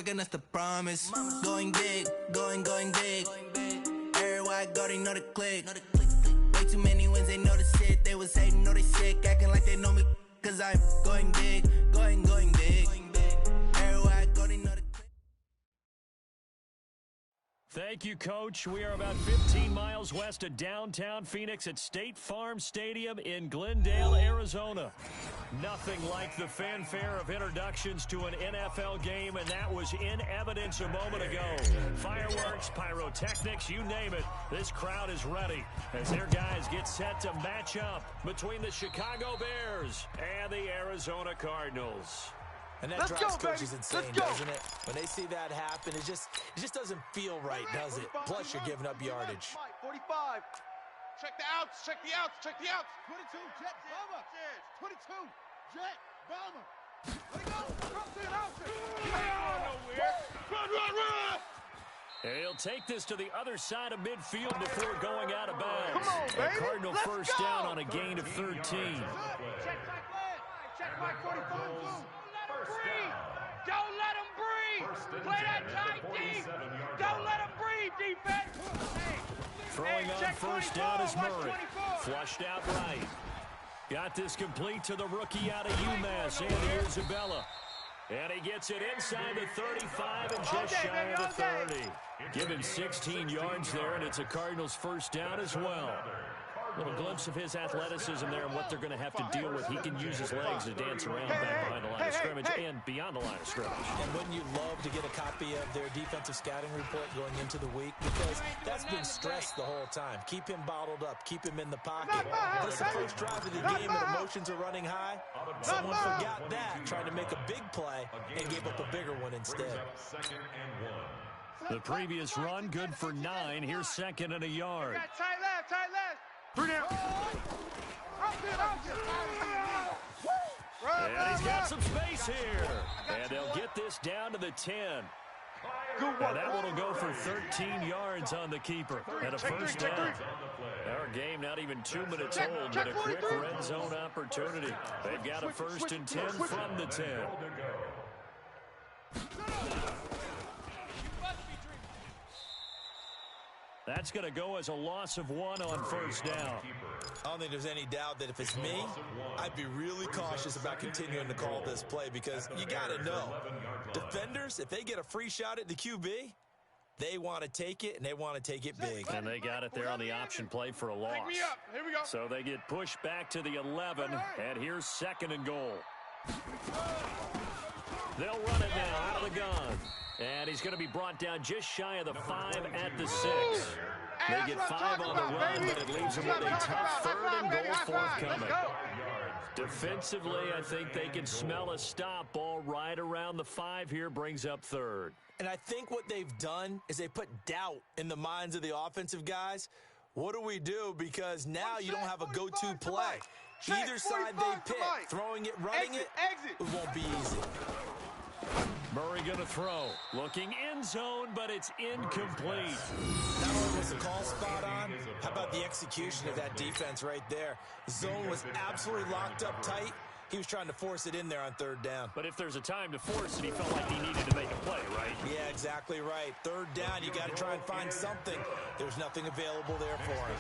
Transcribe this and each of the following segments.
fucking us the promise. Going big, going big. Everywhere I go, they know the click. Way too many wins, they know the shit. They was hating, know they sick, acting like they know me. Cause I'm going big, going big. Everywhere I go, they know the click. Thank you, Coach. We are about 15 miles west of downtown Phoenix at State Farm Stadium in Glendale, Arizona. Nothing like the fanfare of introductions to an NFL game, and that was in evidence a moment ago. Fireworks, pyrotechnics, you name it. This crowd is ready as their guys get set to match up between the Chicago Bears and the Arizona Cardinals. And that drives coaches insane, doesn't it? When they see that happen, it just doesn't feel right, does it? Plus, you're giving up yardage. 45. Check the outs, check the outs, check the outs. 22, Jet, Bomber. 22, Jet, Bomber. Let it go. Run. He'll take this to the other side of midfield before going out of bounds. Come on, baby. A Cardinal first down on a gain of 13. Check my 45. Don't let him breathe. Play that tight deep. Don't let him breathe, defense. Throwing on first down is Murray. Flushed out right. Got this complete to the rookie out of UMass, Andy Isabella. And he gets it inside the 35 and just shy of the 30. Give him 16 yards there, and it's a Cardinals first down as well. A little glimpse of his athleticism there and what they're going to have to deal with. He can use his legs to dance around back behind the line of scrimmage and beyond the line of scrimmage. And wouldn't you love to get a copy of their defensive scouting report going into the week? Because that's been stressed the whole time. Keep him bottled up. Keep him in the pocket. This is the first drive of the game and emotions are running high. Someone forgot that, trying to make a big play and gave up a bigger one instead. The previous run, good for 9. Here's second and a yard. Tight left. 3 down. And he's got some space here. And they'll get this down to the 10. And that one will go for 13 yards on the keeper. And a first down. Our game not even 2 minutes old, but a quick red zone opportunity. They've got a first and 10 from the 10. That's going to go as a loss of 1 on first down. I don't think there's any doubt that if it's me, I'd be really cautious about continuing to call this play because you got to know, defenders, if they get a free shot at the QB, they want to take it, and they want to take it big. And they got it there on the option play for a loss. Here we go. So they get pushed back to the 11, and here's second and goal. They'll run it now out of the gun. And he's going to be brought down just shy of the 5 at the 6. They get 5 on the run, but it leaves them with a tough third and goal forthcoming. Defensively, I think they can smell a stop ball right around the 5 here, brings up third. And I think what they've done is they put doubt in the minds of the offensive guys. What do we do? Because now you don't have a go-to play. Either side they pick, throwing it, running it, it won't be easy. Murray going to throw. Looking end zone, but it's incomplete. Not only was the call spot on, how about the execution of that defense right there? The zone was absolutely locked up tight. He was trying to force it in there on third down. But if there's a time to force it, he felt like he needed to make a play, right? Yeah, exactly right. Third down, you got to try and find something. There's nothing available there for him.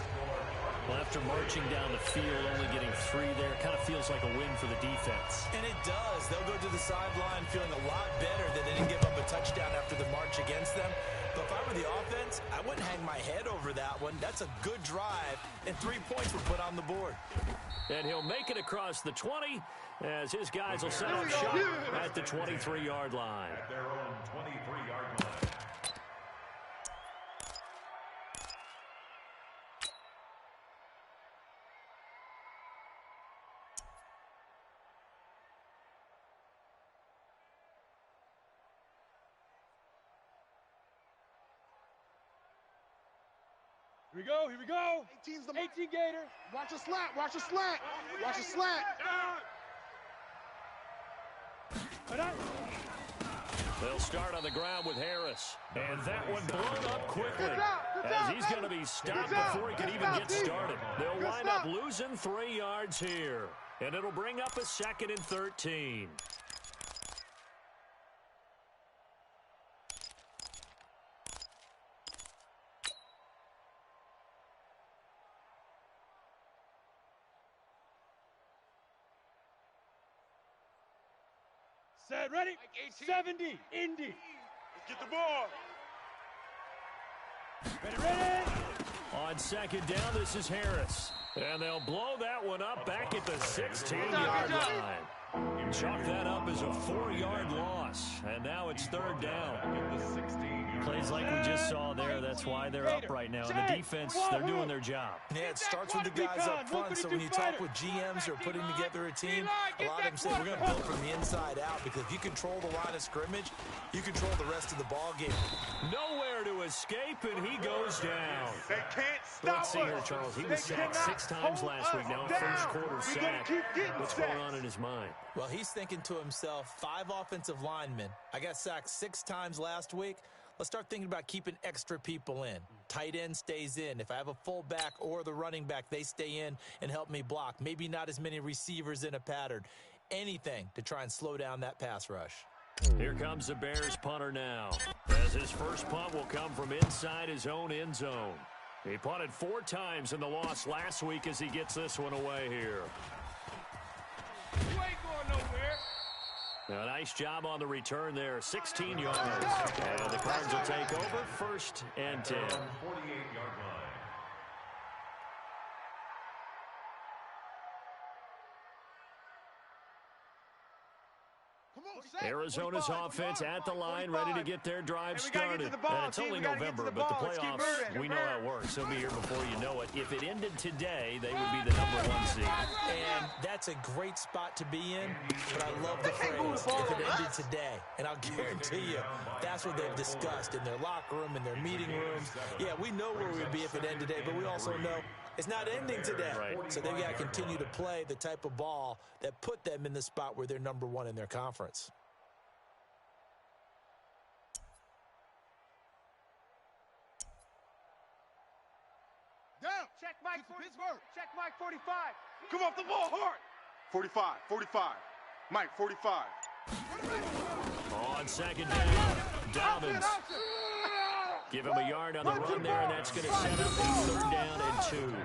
Well, after marching down the field, only getting 3 there, kind of feels like a win for the defense. And it does. They'll go to the sideline feeling a lot better that they didn't give up a touchdown after the march against them. But if I were the offense, I wouldn't hang my head over that one. That's a good drive, and 3 points were put on the board. And he'll make it across the 20 as his guys will set up shop at the 23-yard line. At their own 23-yard line. Here we go. 18 Gator. Watch a slant. Watch a slant. They'll start on the ground with Harris. And that one blown up quickly as he's going to be stopped before he can even get started. They'll wind up losing 3 yards here. And it'll bring up a second and 13. Set, ready? 70, Indy. Let's get the ball. Ready. On second down, this is Harris. And they'll blow that one up back at the 16-yard line. Chalk that up as a 4-yard loss. And now it's third down. Plays like we just saw there. That's why they're up right now. And the defense, they're doing their job. Yeah, it starts with the guys up front. So when you talk with GMs who are putting together a team, a lot of them say we're going to build from the inside out, because if you control the line of scrimmage, you control the rest of the ball game. Nowhere to escape, and he goes down. They can't stop. Let's see here, Charles. He was sacked 6 times last week. Now first quarter sack. What's going on in his mind? Well, he's thinking to himself, 5 offensive linemen. I got sacked 6 times last week. Let's start thinking about keeping extra people in. Tight end stays in. If I have a fullback or the running back, they stay in and help me block. Maybe not as many receivers in a pattern. Anything to try and slow down that pass rush. Here comes the Bears punter now, as his first punt will come from inside his own end zone. He punted 4 times in the loss last week as he gets this one away here. You ain't going nowhere. A nice job on the return there, 16 yards. And the Cards will take over, 1st and 10. 48-yard line. Arizona's offense at the line, ready to get their drive started. And it's only November, but the playoffs, we know how it works. They'll be here before you know it. If it ended today, they would be the #1 seed. And that's a great spot to be in, but I love the phrase, if it ended today. And I'll guarantee you, that's what they've discussed in their locker room, in their meeting rooms. Yeah, we know where we'd be if it ended today, but we also know it's not ending today. Right. So they've got to continue to play the type of ball that put them in the spot where they're #1 in their conference. Down. Check Mike 45. Check Mike 45. Come off the ball hard. 45. Mike 45. On second down, Dobbins. Give him a yard on the run there, and that's going to set up a 3rd down and 2.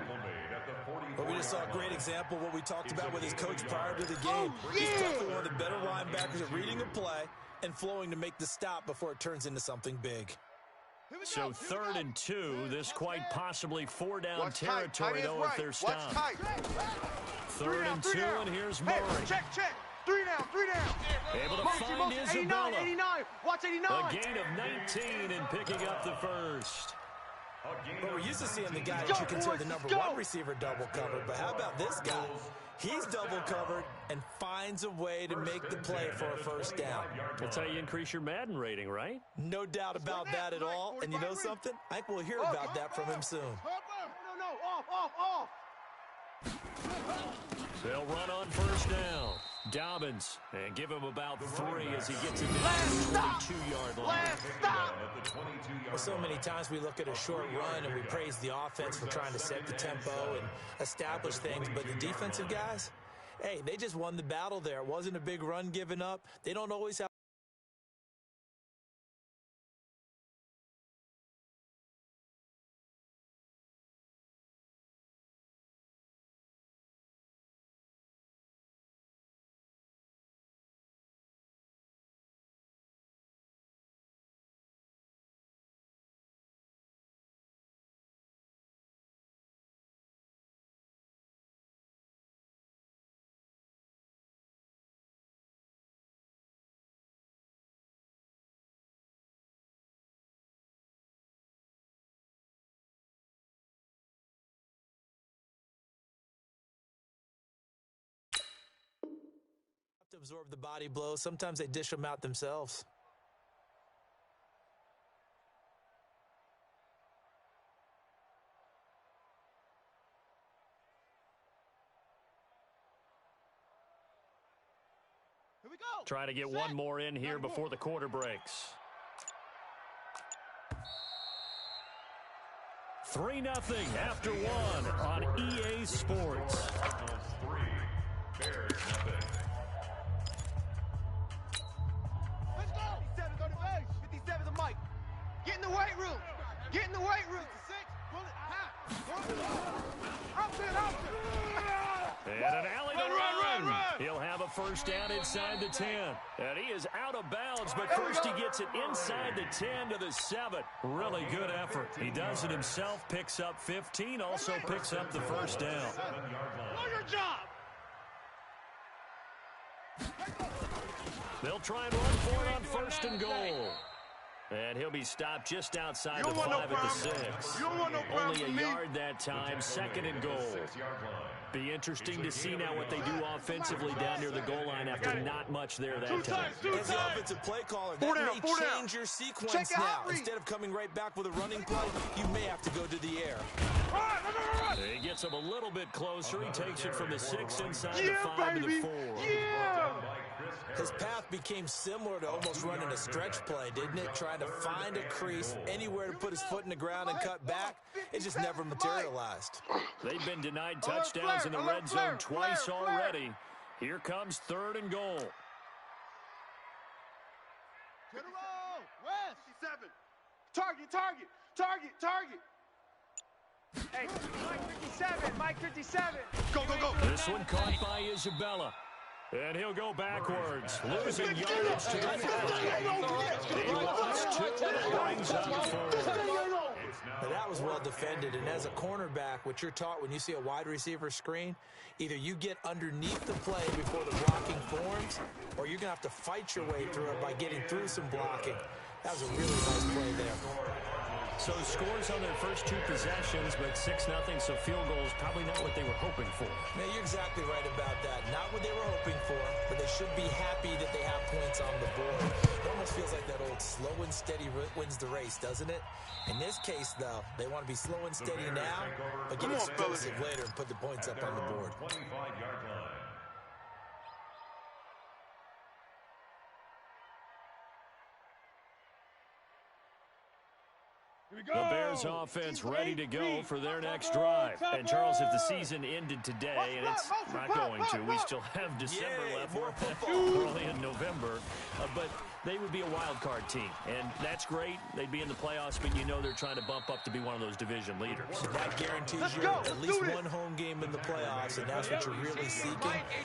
But we just saw a great example of what we talked about with his coach prior to the game. He's definitely one of the better linebackers at reading a play and flowing to make the stop before it turns into something big. So 3rd and 2, this quite possibly 4-down territory, though, if they're stopped. 3rd and 2, and here's Murray. Check. 3 down. Able to find Isabella. 89. Watch 89. A gain of 19 and picking up the 1st. But we're used to seeing the guy that you consider the #1 receiver double covered. But how about this guy? He's double covered and finds a way to make the play for a 1st down. That's how you increase your Madden rating, right? No doubt about that at all. And you know something? I think we'll hear about that from him soon. No. Off. They'll run on 1st down. Dobbins, and give him about 3 as he gets it down to the 22-yard line. Well, so many times we look at a short run and we praise the offense for trying to set the tempo and establish things, but the defensive guys, hey, they just won the battle there. It wasn't a big run given up. They don't always have to absorb the body blows. Sometimes they dish them out themselves. Here we go. Try to get one more in here before the quarter breaks. 3-0 after 1 on EA Sports. Cardinals 3, Bears 0. Let's go. 57 go to base. 57 to Mike. Get in the weight room. Get in the weight room. 6. Pull it. Out. And an alley to run. He'll have a first down inside the 10. And he is out of bounds, but first he gets it inside the 10 to the 7. Really good effort. He does it himself, picks up 15, also picks up the first down. Do your job. They'll try and run for it on first and goal. And he'll be stopped just outside the 5 at the 6. Only a yard that time, second and goal. Be interesting to see now what they do offensively down near the goal line after not much there that time. As the offensive play caller, that may change your sequence now. Instead of coming right back with a running play, you may have to go to the air. He gets him a little bit closer. He takes it from the 6 inside the 5 to the 4. His path became similar to almost running a stretch play, didn't it? Trying to find a crease, anywhere to put his foot in the ground and cut back. It just never materialized. They've been denied touchdowns in the red zone twice already. Here comes third and goal. West. 57. Target. Hey, Mike 57. Go. This one caught by Isabella. And he'll go backwards, losing yardage to the 5. He lost 2 and brings up 4. Now that was well defended, and as a cornerback, what you're taught when you see a wide receiver screen, either you get underneath the play before the blocking forms, or you're going to have to fight your way through it by getting through some blocking. That was a really nice play there. So scores on their first 2 possessions, but 6-0, so field goals probably not what they were hoping for. Now, you're exactly right about that. Not what they were hoping for, but they should be happy that they have points on the board. It almost feels like that old slow and steady wins the race, doesn't it? In this case, though, they want to be slow and steady now, but get explosive later and put the points up on the board. 25-yard line. The Bears offense ready to go for their next drive. And Charles, if the season ended today, and it's not going to, we still have December left. We're only in November. But they would be a wild card team. And that's great. They'd be in the playoffs, but you know they're trying to bump up to be one of those division leaders. That guarantees you at least one home game in the playoffs, and that's what you're really seeking.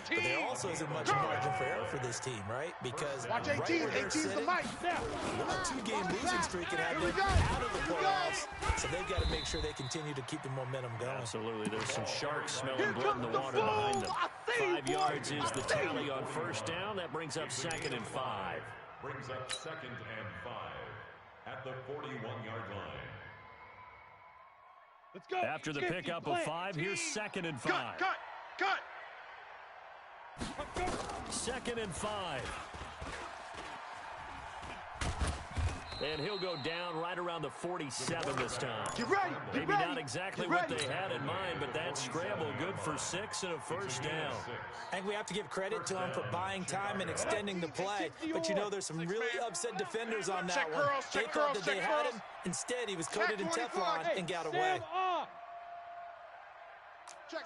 But there also isn't much margin for error for this team, right? Because right where they're sitting, one 2-game losing streak can have them out of the playoffs, so they've got to make sure they continue to keep the momentum going. Absolutely. There's some sharks smelling blood in the water behind them. 5 yards is the tally on first down. That brings up 2nd and 5. Brings up 2nd and 5 at the 41-yard line. Let's go. After the pickup of 5, here's 2nd and 5. Cut. 2nd and 5. And he'll go down right around the 47 this time. Get ready. Maybe not exactly what they had in mind, but that scramble good for 6 and a first down. I think we have to give credit to him for buying time and extending the play. But you know, there's some really upset defenders on that one. They thought that they had him. Instead, he was coated in Teflon and got away. Check.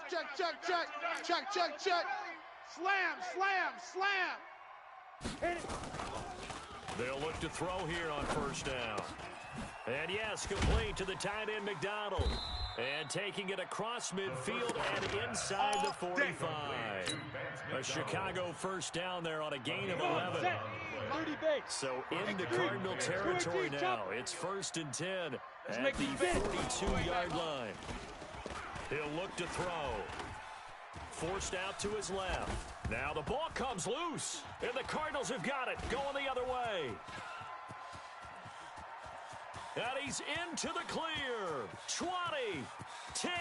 Slam. Hit it. They'll look to throw here on first down. And yes, complete to the tight end McDonald. And taking it across midfield and inside the 45. A Chicago first down there on a gain of 11. So into Cardinal territory now. It's 1st and 10 at the 42-yard line. He'll look to throw. Forced out to his left. Now the ball comes loose, and the Cardinals have got it, going the other way. And he's into the clear. 20, 10,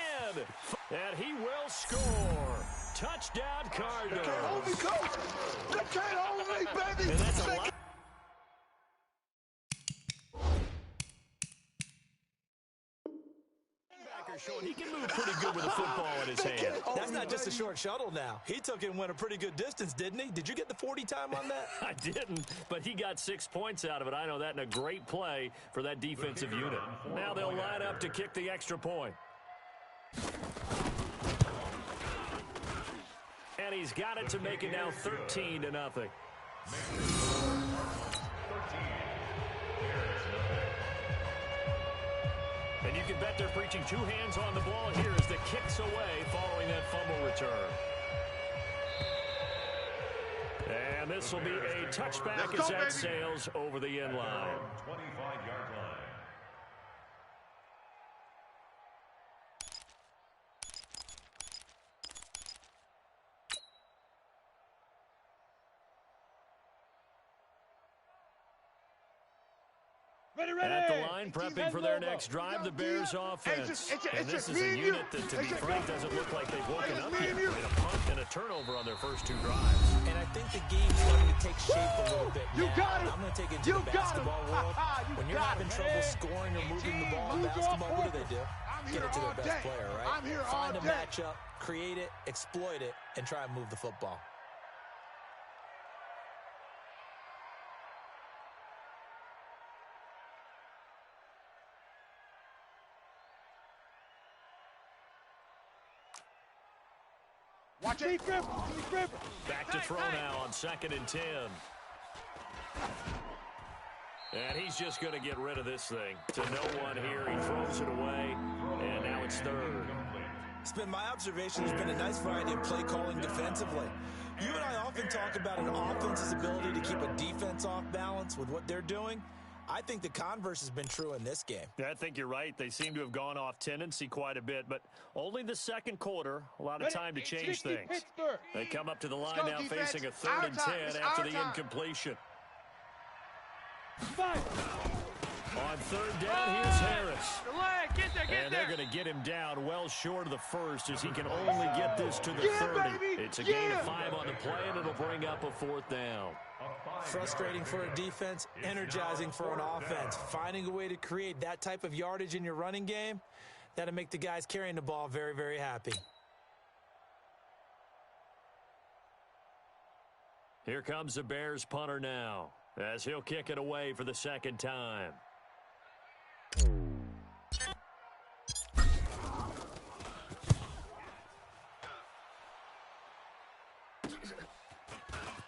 and he will score. Touchdown, Cardinals. Can't hold me, coach. They can't hold me, baby. And that's a lot. Short. He can move pretty good with a football in his hand. That's not just a short shuttle now. He took it and went a pretty good distance, didn't he? Did you get the 40 time on that? I didn't, but he got 6 points out of it. I know that, and a great play for that defensive unit. Now they'll line up to kick the extra point. And he's got it to make it now 13-0. And you can bet they're preaching 2 hands on the ball here as the kick's away following that fumble return. this will be a touchback as that sails over the end line. 25-yard line. At the line, prepping for their next drive, the Bears offense. And this is a unit that, to be frank, doesn't look like they've woken up yet. They had a punt and a turnover on their first two drives. And I think the game's starting to take shape a little bit now. I'm going to take it to the basketball world. When you're having trouble scoring or moving the ball in basketball, what do? Get it to their best player, right? Find a matchup, create it, exploit it, and try and move the football. Watch it. Back to throw now on 2nd and 10. And he's just going to get rid of this thing. To no one here. He throws it away. And now it's 3rd. It's been my observation. There's been a nice variety of play calling defensively. You and I often talk about an offense's ability to keep a defense off balance with what they're doing. I think the converse has been true in this game. Yeah, I think you're right. They seem to have gone off tendency quite a bit, but only the second quarter, a lot of time to change things. They come up to the line now facing a 3rd and 10 after the incompletion. On 3rd down, here's Harris. And they're going to get him down well short of the first as he can only get this to the 30. It's a gain of 5 on the play, and it'll bring up a 4th down. Frustrating for a defense, energizing for an offense. Finding a way to create that type of yardage in your running game, that'll make the guys carrying the ball very, very happy. Here comes the Bears punter now, as he'll kick it away for the 2nd time.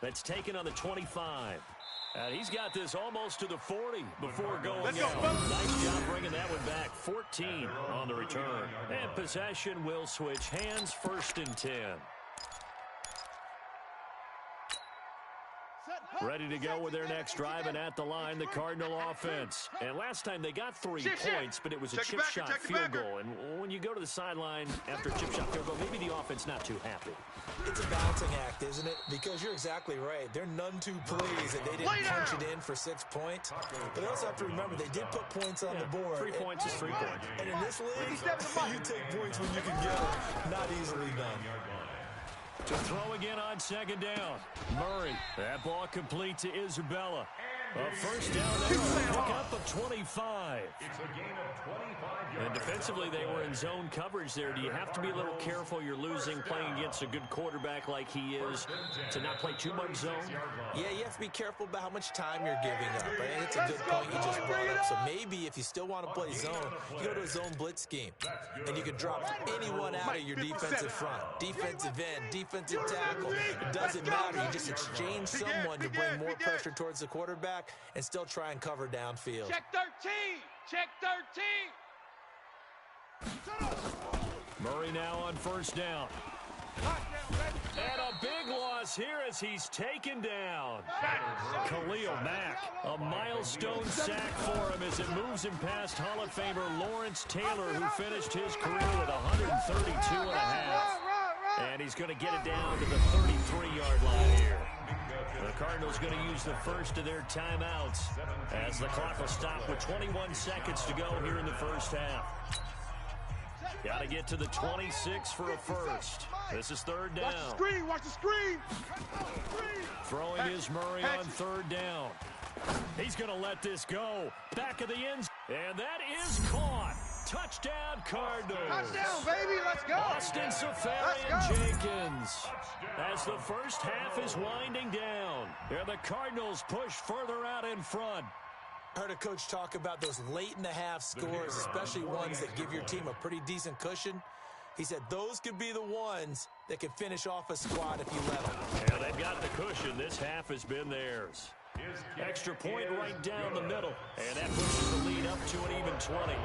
That's taken on the 25. And he's got this almost to the 40 before going out. Nice job bringing that one back. 14 on the return. And possession will switch hands. 1st and 10. Ready to go with their next drive, and at the line, the Cardinal offense. And last time they got 3 points, but it was a chip shot field goal. And when you go to the sideline after a chip shot field goal, maybe the offense not too happy. It's a balancing act, isn't it? Because you're exactly right. They're none too pleased that they didn't punch it in for 6 points. But they also have to remember they did put points on the board. 3 points is 3 points. And in this league, you take points when you can get them. Not easily done. To throw again on 2nd down. Murray. That ball complete to Isabella. A 1st down there on a pickup of 25. It's a gain of 25 yards. And defensively, they were in zone coverage there. Do you have to be a little careful? You're losing playing against a good quarterback like he is to not play too much zone? Yeah, you have to be careful about how much time you're giving up. I think it's a good point you just brought up. So maybe if you still want to play zone, you go to a zone blitz scheme. And you can drop anyone out of your defensive front. Defensive end, defensive tackle. It doesn't matter. You just exchange someone to bring more pressure towards the quarterback and still try and cover downfield. Check 13. Check 13. Murray now on 1st down. And a big loss here as he's taken down. Khalil Mack, a milestone sack for him as it moves him past Hall of Famer Lawrence Taylor, who finished his career with 132 and a half. And he's going to get it down to the 33-yard line here. The Cardinals going to use the first of their timeouts as the clock will stop with 21 seconds to go here in the first half. Got to get to the 26 for a first. This is 3rd down. Watch the screen. Watch the screen. Throwing is Murray on 3rd down. He's going to let this go. Back of the end. And that is caught. Touchdown, Cardinals. Touchdown, baby. Let's go. Austin Safarian-Jenkins. As the first half is winding down. And the Cardinals push further out in front. I heard a coach talk about those late-in-the-half scores, especially ones that give your team a pretty decent cushion. He said those could be the ones that can finish off a squad if you let them. Yeah, they've got the cushion. This half has been theirs. Extra point right down the middle. And that pushes the lead up to an even 20.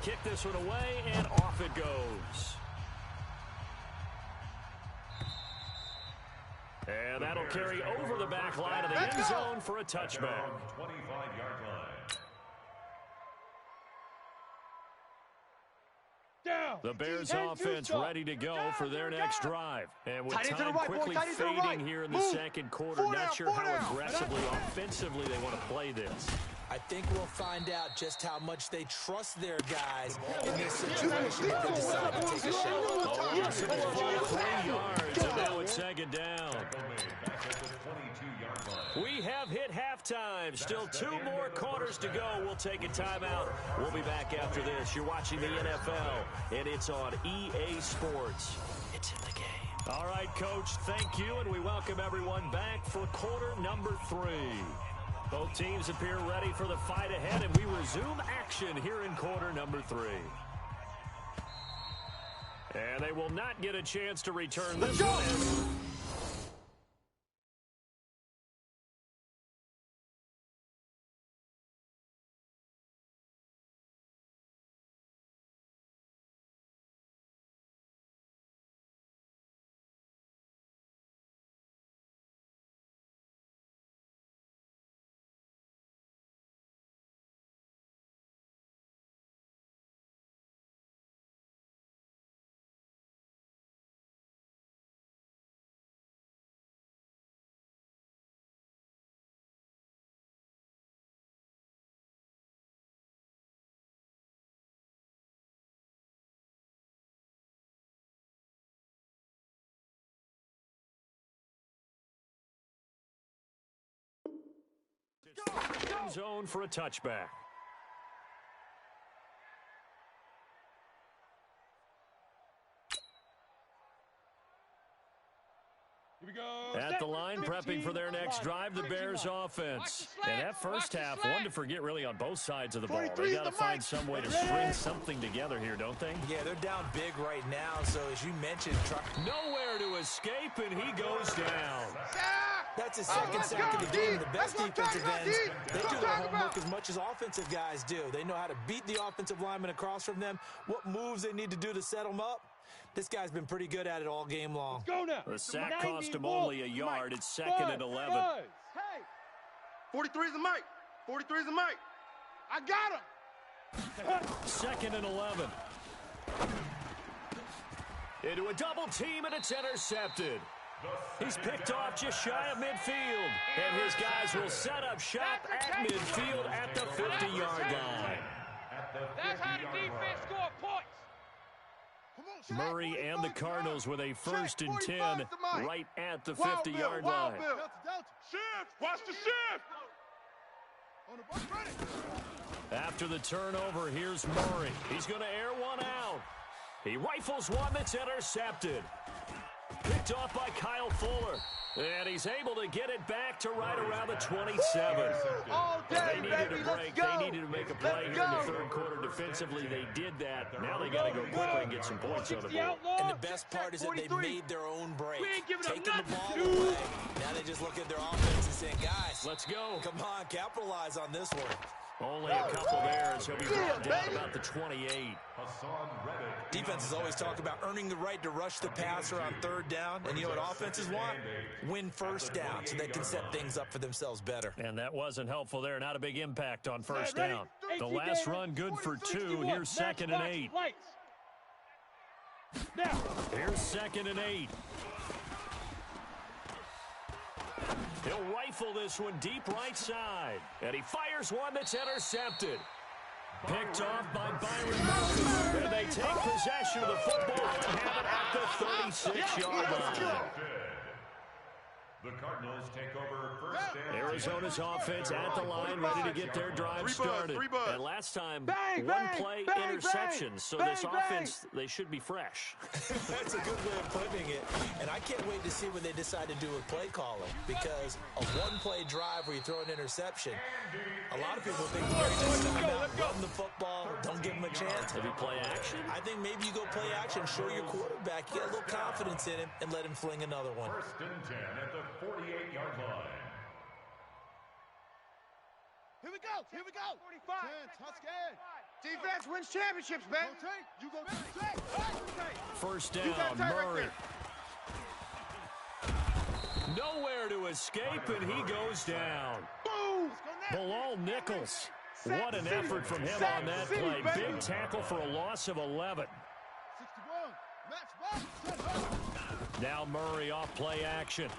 kick this one away, and off it goes. And that'll carry over the back line of the end zone for a touchback. 25-yard line. The Bears offense ready to go for their next drive. And with time quickly fading here in the second quarter, not sure how aggressively, offensively they want to play this. I think we'll find out just how much they trust their guys in this situation if they decide to take a shot. 3 yards, and now it's second down. We have hit halftime. Still 2 more quarters to go. We'll take a timeout. We'll be back after this. You're watching the NFL, and it's on EA Sports. It's in the game. All right, Coach, thank you, and we welcome everyone back for quarter number 3. Both teams appear ready for the fight ahead, and we resume action here in quarter number 3. And they will not get a chance to return this one. End zone for a touchback. Here we go. At the line, prepping for their next drive, the Bears offense. And that first half, one to forget really on both sides of the ball. They got to find some way to string something together here, don't they? Yeah, they're down big right now, so as you mentioned, nowhere to escape, and he goes down. That's his second sack of the game. The best defensive ends, they do their homework as much as offensive guys do. They know how to beat the offensive lineman across from them, what moves they need to do to set them up. This guy's been pretty good at it all game long. Let's go now. The sack cost him only a yard. It's second and 11. Hey. 43 is a mic. 43 is a mic. I got him. Second and 11. Into a double team, and it's intercepted. He's picked off just shy of midfield. And his guys will set up shop at midfield at the 50-yard line. That's how the defense score points. Murray and the Cardinals with a 1st and 10 right at the 50-yard line. Shift. Watch the shift. After the turnover, here's Murray. He's going to air one out. He rifles one that's intercepted. Picked off by Kyle Fuller. And he's able to get it back to right around the 27. All day, they needed a break. They needed to make a play here in the third quarter defensively. They did that. Now they got to go quickly and get some points on the board. And the best part is that they made their own break. Taking the ball away. Now they just look at their offense and saying, guys, let's go. Come on, capitalize on this one. Only a couple there as he'll be brought down about the 28. Defenses always talk about earning the right to rush the passer on 3rd down. And you know what offenses want? Win 1st down so they can set things up for themselves better. And that wasn't helpful there. Not a big impact on 1st down. The last run good for 2. Here's 2nd and 8. Here's 2nd and 8. He'll rifle this one deep right side. And he fires one that's intercepted. Picked off by Byron Murphy. And they take possession of the football and have it at the 36-yard line. The Cardinals take over 1st and Arizona's offense at the line, ready to get their drive started. And last time, one play interceptions. So this offense, they should be fresh. That's a good way of putting it. And I can't wait to see what they decide to do with play calling. Because a one-play drive where you throw an interception, a lot of people think they're just time out, run the football, don't give them a chance. Maybe play action? I think maybe you go play action, show your quarterback, get a little confidence in him, and let him fling another one. 1st and 10 at the 48-yard line. Here we go. 45. 10, Tuscan. Defense wins championships, baby. You go take. First down, Murray. Nowhere to escape, and he goes down. Boom! Below Nichols. What an effort from him on that play. Big tackle for a loss of 11. 61. Now Murray off play action.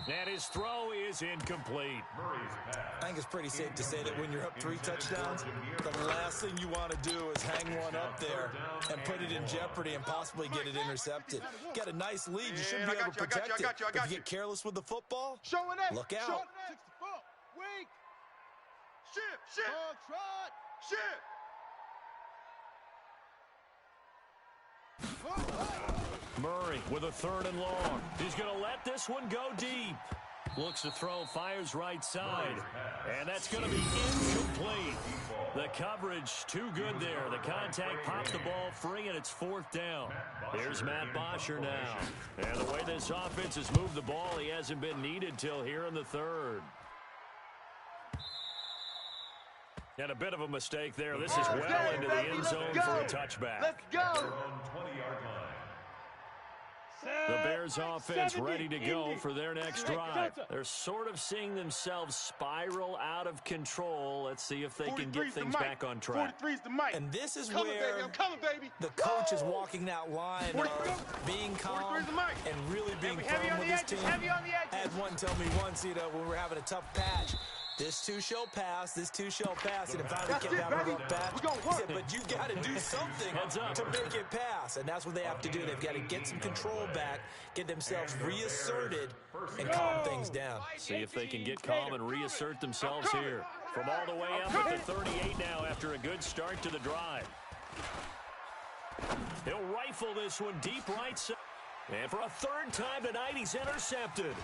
And his throw is incomplete. I think it's pretty safe to say that when you're up 3 touchdowns, the last thing you want to do is hang one up there and put it in jeopardy and possibly get it intercepted. Got a nice lead. You should be able to protect it. If you get careless with the football, look out. 64. Weak. Shift. Trot. Shift. Murray with a 3rd and long. He's going to let this one go deep. Looks to throw, fires right side. And that's going to be incomplete. The coverage too good there. The contact popped the ball free, and it's 4th down. Here's Matt Bosher now. And the way this offense has moved the ball, he hasn't been needed till here in the 3rd. And a bit of a mistake there. This is well into the end zone for a touchback. Let's go. The Bears offense ready to go for their next drive. They're sort of seeing themselves spiral out of control. Let's see if they can get things back on track. And this is where the coach is walking that line of being calm and really being firm with his team. I had one tell me once, when we're having a tough patch, this too shall pass, and it finally came down to a rough patch. He said, but you got to do something to make it pass, and that's what they have to do. They've got to get some control back, get themselves reasserted, and calm things down. See if they can get calm and reassert themselves here. From all the way up at the 38 now after a good start to the drive. He'll rifle this one deep right side. And for a 3rd time tonight, he's intercepted.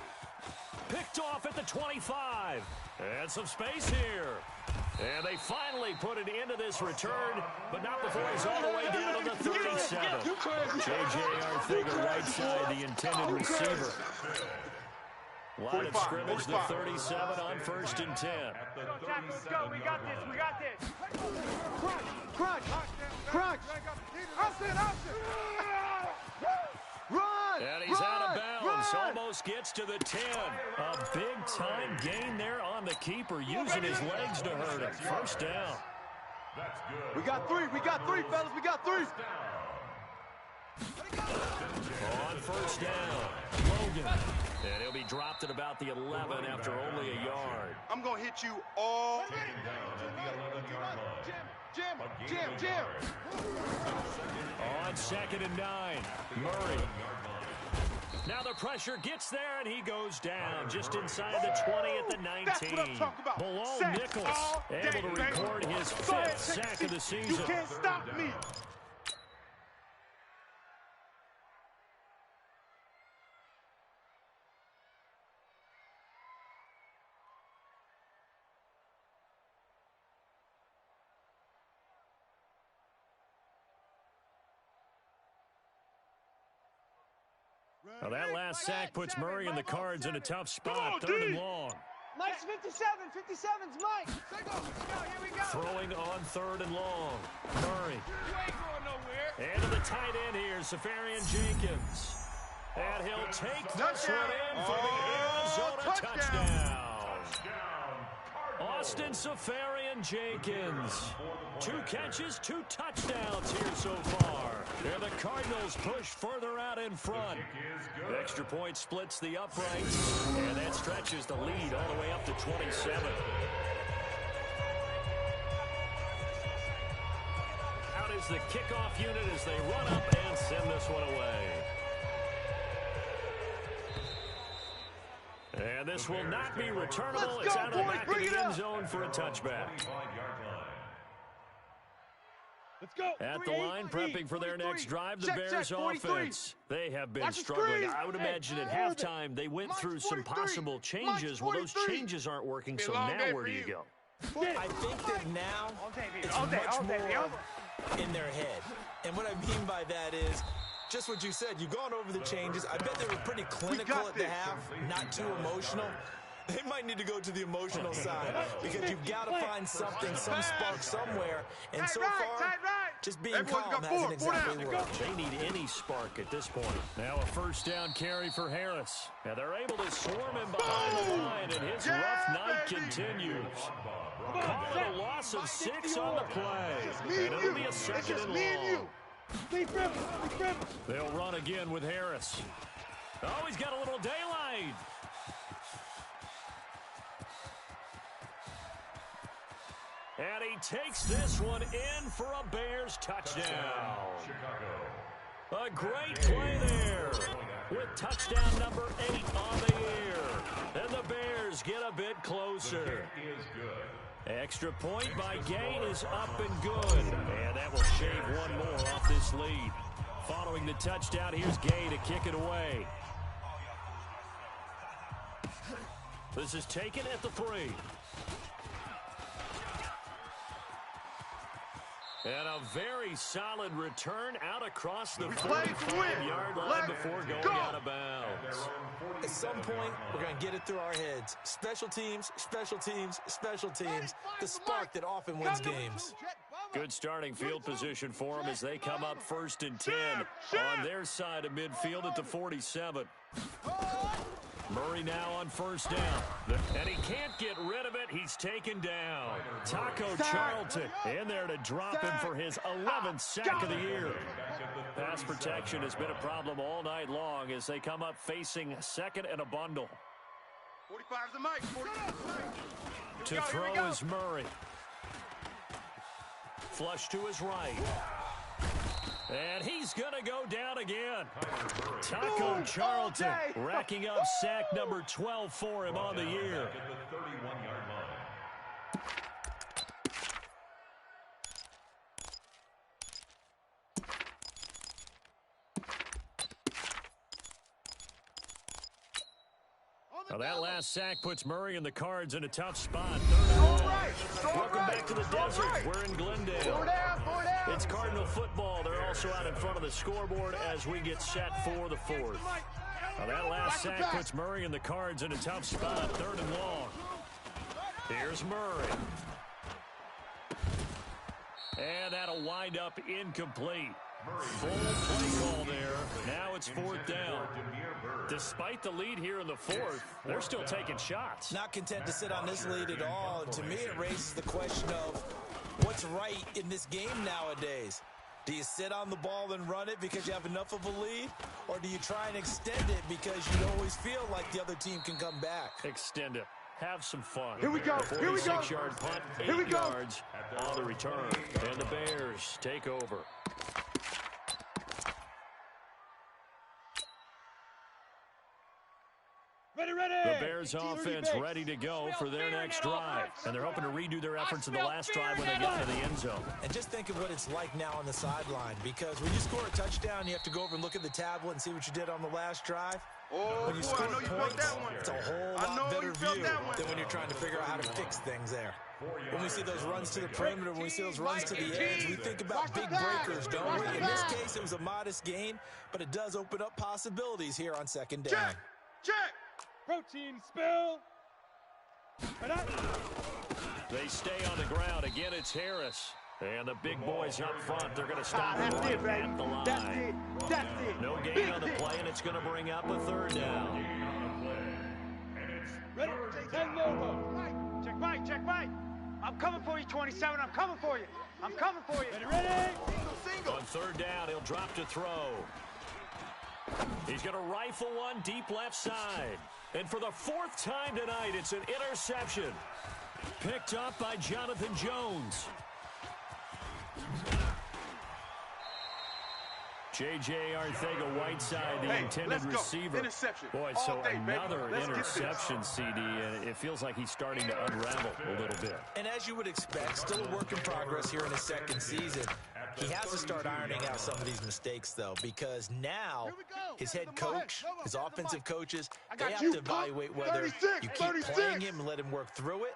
Picked off at the 25. And some space here. And they finally put an end to this return, but not before he's all the way down to the 37. J.J. Arthega right side, the intended receiver. Line of scrimmage, the 37 on 1st and 10. Let's go. We got this. Crunch. Austin. Run! And he's out of bounds. Almost gets to the 10. A big-time gain there on the keeper, using his legs to hurt him. First down. We got three, fellas. We got 3. On first down, Logan. And he'll be dropped at about the 11 after only a yard. I'm going to hit you all. Jim. On 2nd and 9, Murray. Now the pressure gets there, and he goes down just inside the 20 at the 19. That's what I'm talking about. Below Sacks Nichols, able to record his 5th sack of the season. You can't stop me. Now that last sack puts Murray and the Cards in a tough spot. 3rd and long. Mike's 57. 57's Mike. Here we go. Throwing on 3rd and long. Murray. You ain't going nowhere. And to the tight end here, Safarian Jenkins. And he'll take this one in for the Arizona touchdown. Austin Safarian Jenkins. 2 catches, 2 touchdowns here so far. And the Cardinals push further out in front. Extra point splits the uprights, and that stretches the lead all the way up to 27. Out is the kickoff unit as they run up and send this one away. And this will not be returnable. It's out of the back of the end zone for a touchback. Let's go. At the line, prepping for their next drive, the Bears offense. They have been struggling. I would imagine at halftime they went through some possible changes. Well, those changes aren't working, so now where do you go? I think that now it's much more in their head. And what I mean by that is just what you said. You've gone over the changes. I bet they were pretty clinical at the half, not too emotional. They might need to go to the emotional side because you've got to find something, some spark somewhere. And so far, just being calm hasn't exactly worked. They need any spark at this point. Now a first down carry for Harris. Now they're able to swarm him behind the line, and his rough night continues. Call it a loss of 6 on the play. And it'll be a second and long. They'll run again with Harris. Oh, he's got a little daylight. And he takes this one in for a Bears touchdown. A great play there with touchdown number 8 on the year. And the Bears get a bit closer. Extra point by Gay is up and good. And that will shave one more off this lead. Following the touchdown, here's Gay to kick it away. This is taken at the 3. And a very solid return out across the 45-yard line before going out of bounds. At some point, we're going to get it through our heads. Special teams, special teams, special teams. The spark that often wins games. Good starting field position for them as they come up 1st and 10 on their side of midfield at the 47. Murray now on 1st down. And he can't get rid of it. He's taken down. Taco Charlton in there to drop him for his 11th sack of the year. Pass protection has been a problem all night long as they come up facing 2nd and a bundle. 45's the mic. To throw is Murray. Flush to his right. And he's going to go down again. Taco Charlton racking up sack number 12 for him on the year. Now that last sack puts Murray and the Cards in a tough spot. 3rd and long. Welcome back to the desert. We're in Glendale. It's Cardinal football. They're also out in front of the scoreboard as we get set for the 4th. Now that last sack puts Murray and the Cards in a tough spot. 3rd and long. Here's Murray. And that'll wind up incomplete. Full play call there. Now it's 4th down. Despite the lead here in the 4th, they're still taking shots. Not content to sit on this lead at all. And to me, it raises the question of what's right in this game nowadays. Do you sit on the ball and run it because you have enough of a lead? Or do you try and extend it because you always feel like the other team can come back? Extend it. Have some fun. Here we go. Here we go. 46-yard punt, 8 yards on the return. And the Bears take over. The Bears offense ready to go for their next drive. And they're hoping to redo their efforts in the last drive when they get into the end zone. And just think of what it's like now on the sideline, because when you score a touchdown, you have to go over and look at the tablet and see what you did on the last drive. When you score points, it's a whole lot better view than when you're trying to figure out how to fix things there. When we see those runs to the perimeter, when we see those runs to the edge, we think about big breakers, don't we? In this case, it was a modest gain, but it does open up possibilities here on 2nd down. Check! Protein spill. They stay on the ground. Again, it's Harris. And the big boys up front, they're going to stop him right at the line. That's it. No gain on the play, and it's going to bring up a 3rd down. Ready? Ten logo. Check right. I'm coming for you, 27. I'm coming for you. I'm coming for you. Ready? Single. On 3rd down, he'll drop to throw. He's going to rifle one deep left side. And for the 4th time tonight, it's an interception. Picked up by Jonathan Jones. J.J. Arcega-Whiteside, the intended receiver. Boy, so another interception, CD, and it feels like he's starting to unravel a little bit. And as you would expect, still a work in progress here in his 2nd season. He has to start ironing out some of these mistakes, though, because now his head coach, his offensive coaches, they have to evaluate whether you keep playing him and let him work through it,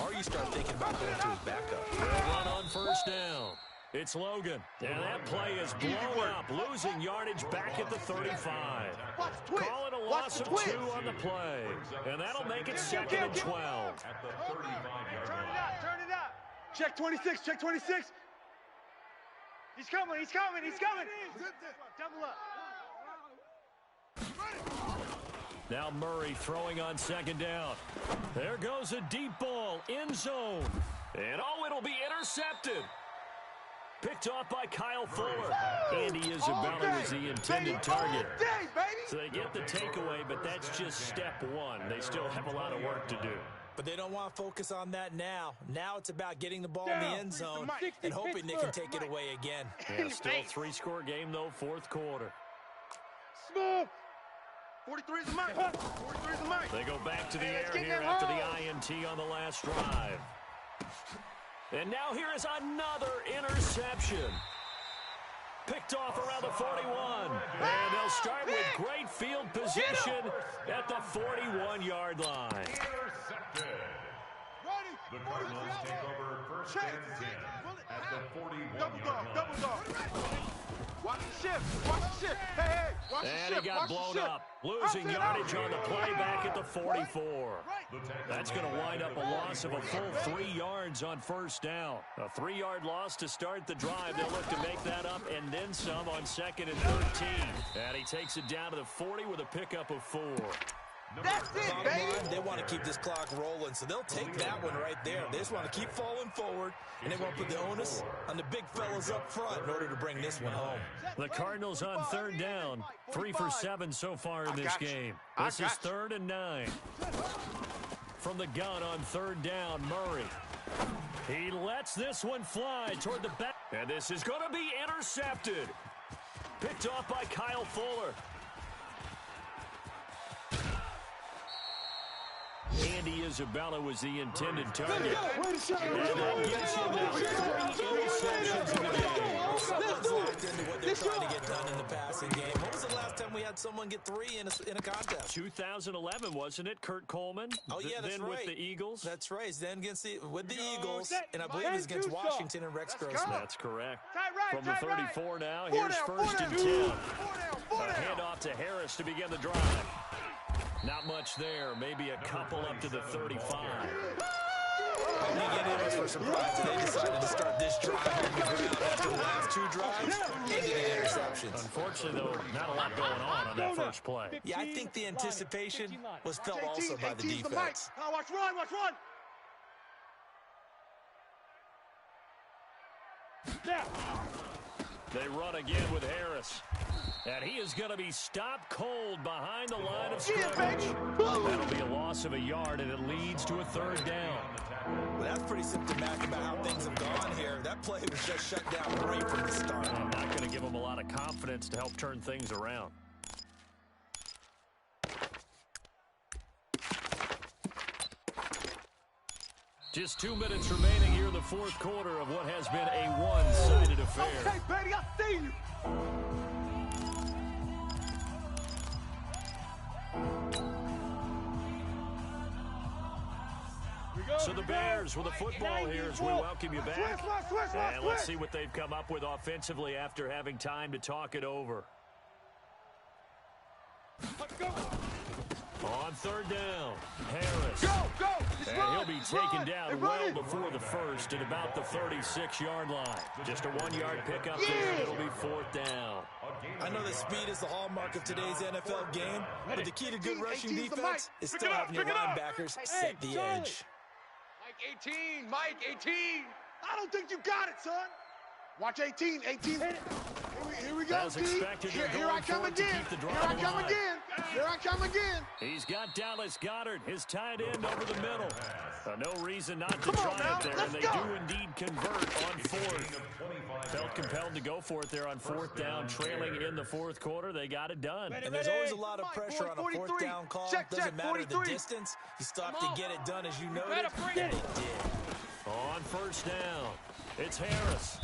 or you start thinking about going to his backup. They'll run on 1st down. It's Logan. And that play is blown up, losing yardage back at the 35. Call it a loss of 2 on the play. And that'll make it 2nd and 12. At the 35-yard Turn it line. up, turn it up. Check 26, check 26. He's coming, he's coming, he's coming. Double up. Now Murray throwing on 2nd down. There goes a deep ball, end zone. And oh, it'll be intercepted. Picked off by Kyle Fuller. Andy Isabella was the intended target. So they get the takeaway, but that's just step 1. They still have a lot of work to do. But they don't want to focus on that now. Now it's about getting the ball in the end zone and hoping they can take it away again. Yeah, still 3-score game, though, 4th quarter. Smooth. 43 is the mic. 43 is the mic. They go back to the air here after the INT on the last drive. And now here is another interception. Picked off around the 41. And they'll start with great field position at the 41-yard line. Intercepted. The Cardinals take over first and 10 at the 41-yard line. Double dog. Watch the shift. Watch the shift. Hey, watch the shift. And he got blown up, losing yardage on the play back at the 44. That's going to wind up a loss of a full 3 yards on 1st down. A 3-yard loss to start the drive. They'll look to make that up and then some on 2nd and 13. And he takes it down to the 40 with a pickup of 4. That's it, baby. They want to keep this clock rolling, so they'll take that one right there. They just want to keep falling forward, and they want to put the onus on the big fellas up front in order to bring this one home. The Cardinals on 3rd down, 3 for 7 so far in this game. This is 3rd and 9. From the gun on 3rd down, Murray. He lets this one fly toward the back. And this is going to be intercepted. Picked off by Kyle Fuller. Andy Isabella was the intended target. And that gives him now 3 interceptions in the game. Someone's locked into what they're trying to get done in the passing game. When was the last time we had someone get 3 in a contest? 2011, wasn't it? Kurt Coleman? Oh, yeah, that's then right. with the Eagles? That's right. Then with the Eagles, and I believe he's against Washington and Rex Grossman. That's correct. From the 34 now, here's 1st and 10. A handoff to Harris to begin the drive. Not much there. Maybe a couple up to the 35. I think any of us were surprised they decided to start this drive after the last 2 drives and getting interceptions. Unfortunately, though, not a lot going on that first play. Yeah, I think the anticipation was felt also by the defense. Now watch run, watch run. They run again with Harris. And he is going to be stopped cold behind the line of scrimmage. That'll be a loss of a yard, and it leads to a 3rd down. Well, that's pretty symptomatic about how things have gone here. That play was just shut down right from the start. I'm not going to give him a lot of confidence to help turn things around. Just 2 minutes remaining here in the 4th quarter of what has been a one-sided affair. Okay, Betty, I see you. So the Bears with the football here as we welcome you back. And let's see what they've come up with offensively after having time to talk it over. On 3rd down, Harris. Go! And he'll be taken down well before the first at about the 36-yard line. Just a 1-yard pickup there. It'll be 4th down. I know that speed is the hallmark of today's NFL game, but the key to good rushing defense is still having your linebackers set the edge. Mike 18. I don't think you got it, son. Watch 18. Here we go, As expected, Here I come again. Here I come again. He's got Dallas Goedert, his tight end, over the middle. No reason not to try it there, and they do indeed convert on 4th. Felt compelled to go for it there on 4th down, trailing in the 4th quarter. They got it done. And there's always a lot of pressure on a 4th down call. Doesn't matter the distance. You still have to get it done as you noted, and they did. On 1st down, it's Harris.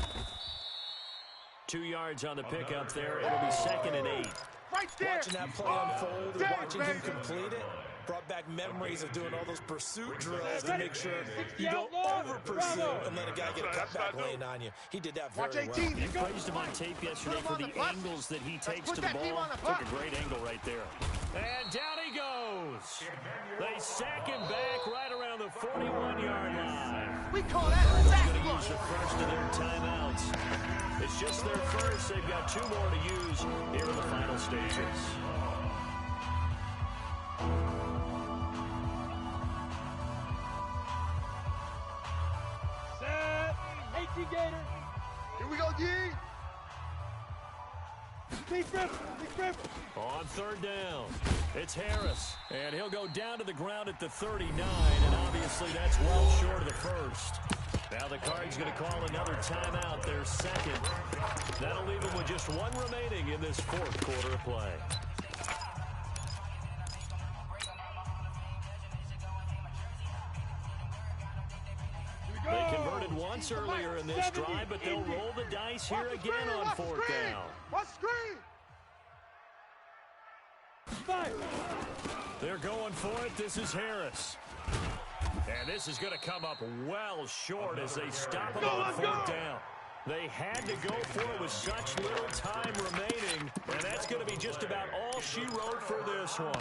2 yards on the pickup there. It'll be 2nd and 8. Right there. Watching that play unfold and watching him complete it, Brought back memories of doing all those pursuit drills to make sure you don't over-pursue and let a guy get a cutback lane on you. He did that very well. You praised him on tape yesterday for the angles that he takes to the ball. Took a great angle right there. And down he goes. They sack him back right around the 41-yard line. We call that a sack. Going to use the first of their timeouts. It's just their first. They've got 2 more to use here in the final stages. Set. 18 Gator. Here we go, D. Big rip. On 3rd down, it's Harris, and he'll go down to the ground at the 39, and obviously that's well short of the first. Now the Cards going to call another timeout, their second. That'll leave them with just 1 remaining in this 4th quarter of play. They converted once earlier in this drive, but they'll roll the dice here again on 4th down. What screen? They're going for it. This is Harris. And this is going to come up well short as they stop him on 4th down. They had to go for it with such little time remaining, and that's going to be just about all she wrote for this one.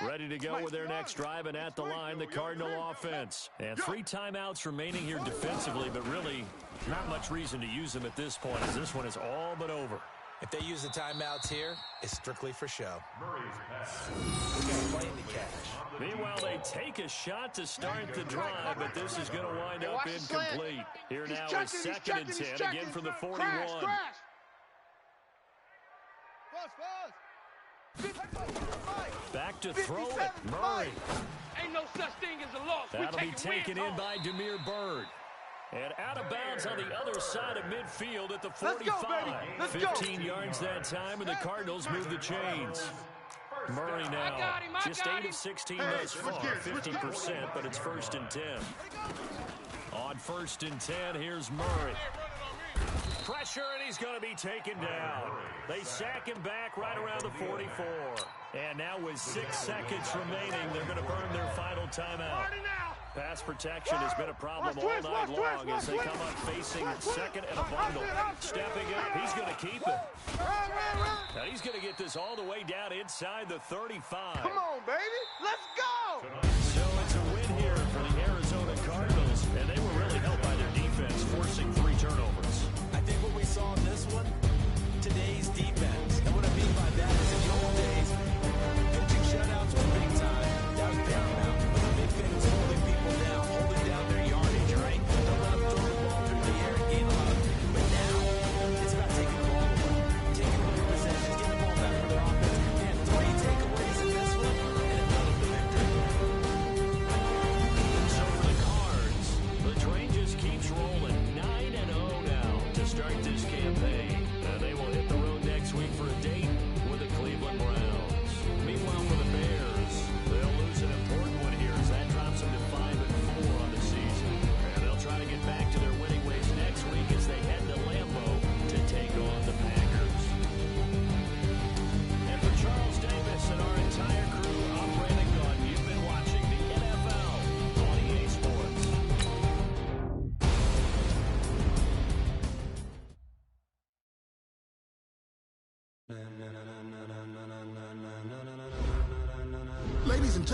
Ready to go with their next drive, and at the line, the Cardinal offense. And 3 timeouts remaining here defensively, but really not much reason to use them at this point, as this one is all but over. If they use the timeouts here, it's strictly for show. Meanwhile, they take a shot to start the drive, but this is going to wind up incomplete. Here now is 2nd and 10, again from the 41. Back to throw it, Murray. Ain't no such thing as a loss. That'll be taken in by Demir Bird. And out of bounds on the other side of midfield at the 45. 15 yards that time, and the Cardinals move the chains. Murray now, just 8 of 16 thus far, 50%, but it's 1st and 10. On 1st and 10, here's Murray. Pressure, and he's going to be taken down. They sack him back right around the 44. And now with 6 seconds remaining, they're going to burn their final timeout. Pass protection has been a problem all night long as they come up facing 2nd and a bundle. Stepping up, he's going to keep it. Now he's going to get this all the way down inside the 35. Come on, baby. Let's go. So it's a win here for the Arizona Cardinals, and they were really helped by their defense, forcing 3 turnovers. I think what we saw in this one, today's defense. And what I mean by that is in the old days, pitching shutouts were big time. That was paramount. But the big thing was holding people down, holding down their yardage, right? Don't let them throw the ball through the air and gain a lot. But now, it's about taking the ball away, taking away possessions, getting the ball back for their offense. And 3 takeaways in this one, and another the victory. So for the Cards, the train just keeps rolling. 9-0 now to start this campaign. They will hit the road next week for a date with the Cleveland Browns. Meanwhile, for the Bears, they'll lose an important one here as that drops them to 5-4 on the season. And they'll try to get back to their winning ways next week as they head to Lambeau to take on the Packers. And for Charles Davis and our entire crew, I'm Brandon Gunn. You've been watching the NFL on EA Sports. Ladies and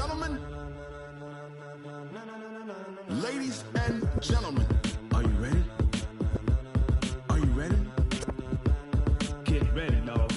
gentlemen, are you ready? Are you ready? Get ready, dog.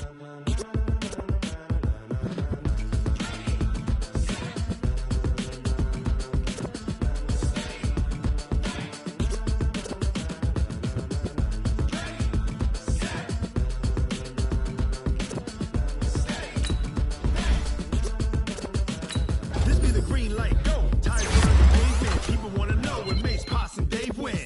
This be the green light, go. Time for the pavement. People wanna know when Mace, Poss, and Dave win.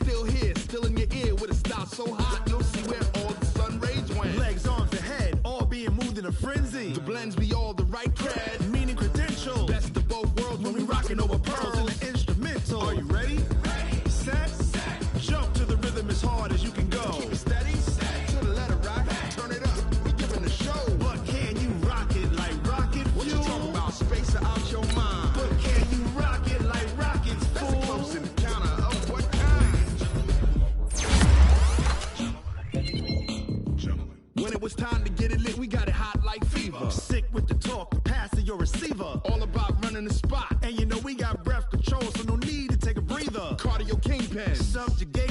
it's time to get it lit, we got it hot like fever. Sick with the talk, the pass to your receiver. All about running the spot. And you know we got breath control, so no need to take a breather. Cardio kingpin. Subjugate